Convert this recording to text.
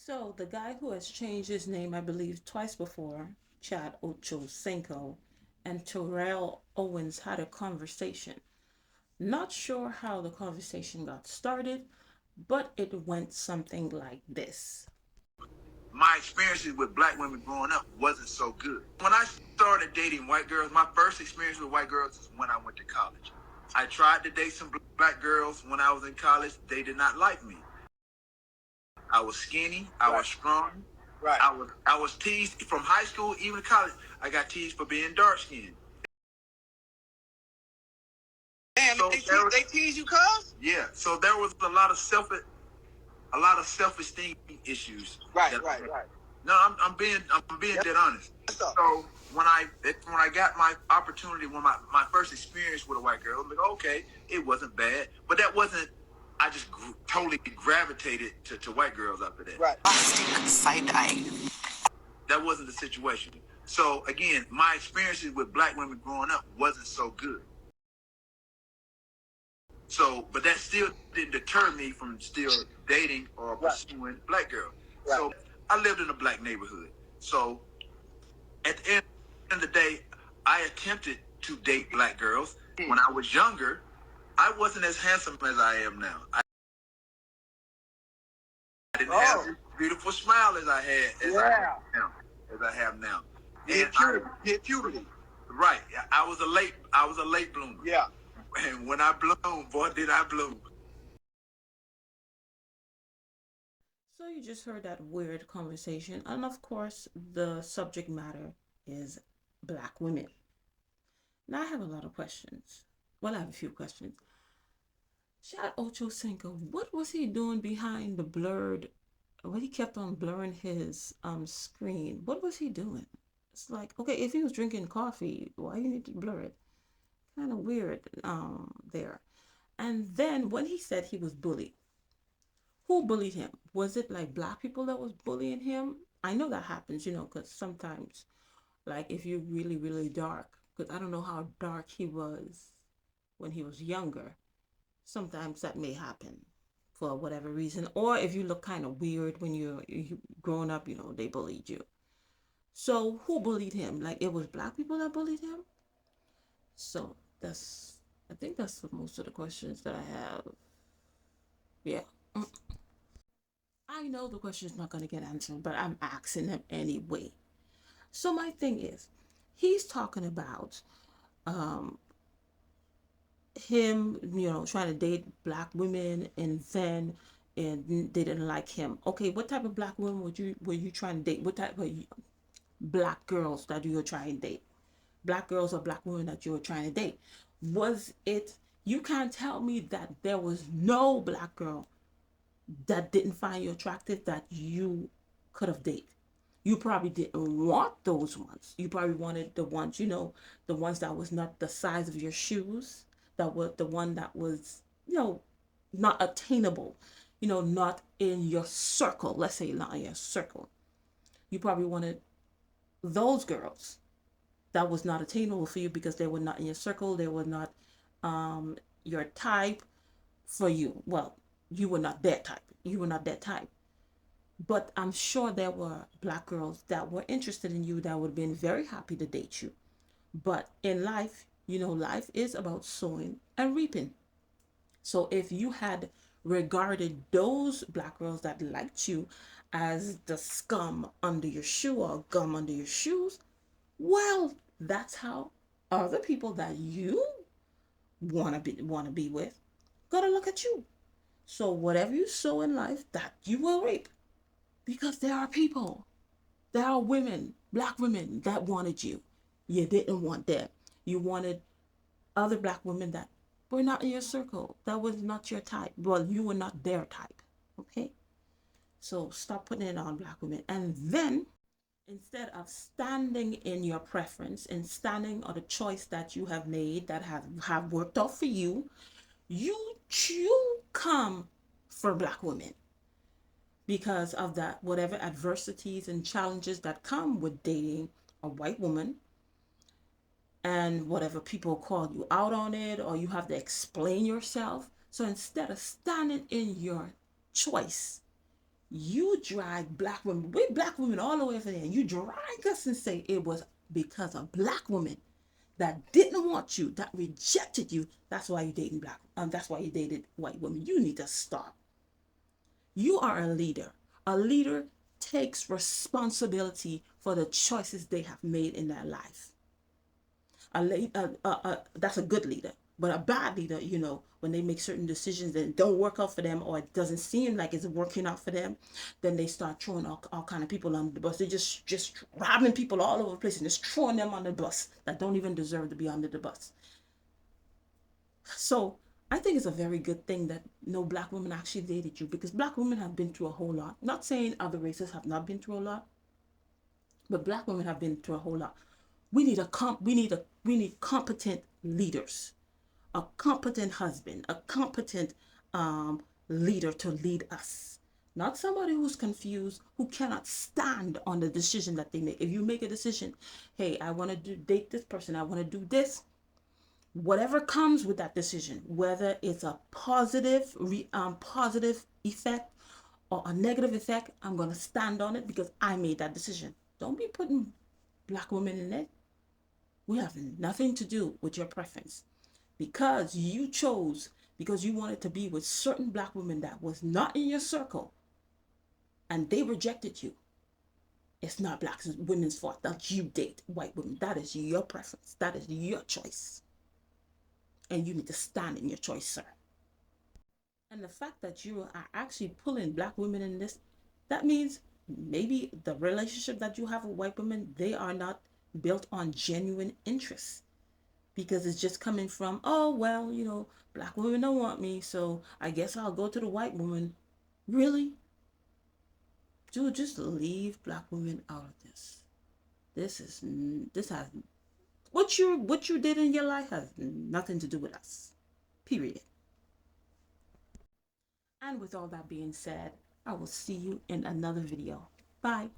So the guy who has changed his name, I believe, twice before, Chad Ochocinco and Terrell Owens had a conversation. Not sure how the conversation got started, but it went something like this. My experiences with black women growing up wasn't so good. When I started dating white girls, my first experience with white girls is when I went to college. I tried to date some black girls when I was in college. They did not like me. I was skinny. I was strong. Right. I was teased from high school, even to college. I got teased for being dark skinned. Damn, so they tease you, cuz? Yeah. So there was a lot of self esteem issues. Right. No, I'm being dead honest. So when I got my opportunity, my first experience with a white girl, I'm like, okay, it wasn't bad, but that wasn't. I just totally gravitated to white girls after that. Right. Plastic side eye. That wasn't the situation. So again, my experiences with black women growing up wasn't so good. So, but that still didn't deter me from still dating or pursuing black girls. Right. So I lived in a black neighborhood. So at the end of the day, I attempted to date black girls. When I was younger, I wasn't as handsome as I am now. I didn't have this beautiful smile as I had as I have now. Hit puberty. Right. I was a late bloomer. Yeah. And when I bloomed, boy, did I bloom. So you just heard that weird conversation, and of course, the subject matter is black women. Now I have a lot of questions. Well, I have a few questions. Chad Ochocinco, what was he doing behind the blurred? When he kept on blurring his screen, what was he doing? It's like, okay, if he was drinking coffee, why you need to blur it? Kind of weird there. And then when he said he was bullied, who bullied him? Was it like black people that was bullying him? I know that happens, because sometimes, like if you're really, really dark, because I don't know how dark he was when he was younger, sometimes that may happen for whatever reason. Or if you look kind of weird when you growing up, they bullied you. So who bullied him? Like it was black people that bullied him? So I think that's most of the questions that I have. Yeah. I know the question's not going to get answered, but I'm asking him anyway. So my thing is, he's talking about um, him, trying to date black women, and they didn't like him. Okay, what type of black women were you trying to date? What type of black girls that you were trying to date? Black girls or black women that you were trying to date? Was it? You can't tell me that there was no black girl that didn't find you attractive that you could have dated. You probably didn't want those ones. You probably wanted the ones, the ones that was not the size of your shoes, that was the one that was, not attainable, not in your circle. Let's say not in your circle. You probably wanted those girls that was not attainable for you because they were not in your circle. They were not your type for you. Well, you were not that type. You were not that type. But I'm sure there were black girls that were interested in you that would have been very happy to date you. But in life, life is about sowing and reaping. So if you had regarded those black girls that liked you as the scum under your shoe or gum under your shoes, well, that's how other people that you want to be with gotta look at you. So whatever you sow in life, that you will reap. Because there are women, black women that wanted you. You didn't want them. You wanted other black women that were not in your circle. That was not your type. Well, you were not their type. Okay? So stop putting it on black women. And then instead of standing in your preference and standing on the choice that you have made that have worked out for you, you come for black women because of that whatever adversities and challenges that come with dating a white woman, and whatever people call you out on it or you have to explain yourself. So instead of standing in your choice, You drag black women, we black women all the way over there, and you drag us and say it was because of black women that didn't want you, that rejected you. That's why you dating black. That's why you dated white women. You need to stop. You are a leader. A leader takes responsibility for the choices they have made in their life. That's a good leader. But a bad leader, when they make certain decisions that don't work out for them, or it doesn't seem like it's working out for them, then they start throwing all kind of people on the bus. They just robbing people all over the place and just throwing them on the bus that don't even deserve to be under the bus. So I think it's a very good thing that no black women actually dated you, because black women have been through a whole lot. Not saying other races have not been through a lot, but black women have been through a whole lot. We need competent leaders, a competent husband, a competent leader to lead us. Not somebody who's confused, who cannot stand on the decision that they make. If you make a decision, hey, I want to date this person, I want to do this, whatever comes with that decision, whether it's a positive effect or a negative effect, I'm going to stand on it because I made that decision. Don't be putting black women in it. We have nothing to do with your preference. Because you chose, because you wanted to be with certain black women that was not in your circle and they rejected you. It's not black women's fault that you date white women. That is your preference. That is your choice. And you need to stand in your choice, sir. And the fact that you are actually pulling black women in this, that means maybe the relationship that you have with white women, they are not built on genuine interest, because it's just coming from, oh, well, black women don't want me, so I guess I'll go to the white woman. Really? Dude, just leave black women out of this. This has, what you did in your life has nothing to do with us. Period. And with all that being said, I will see you in another video. Bye.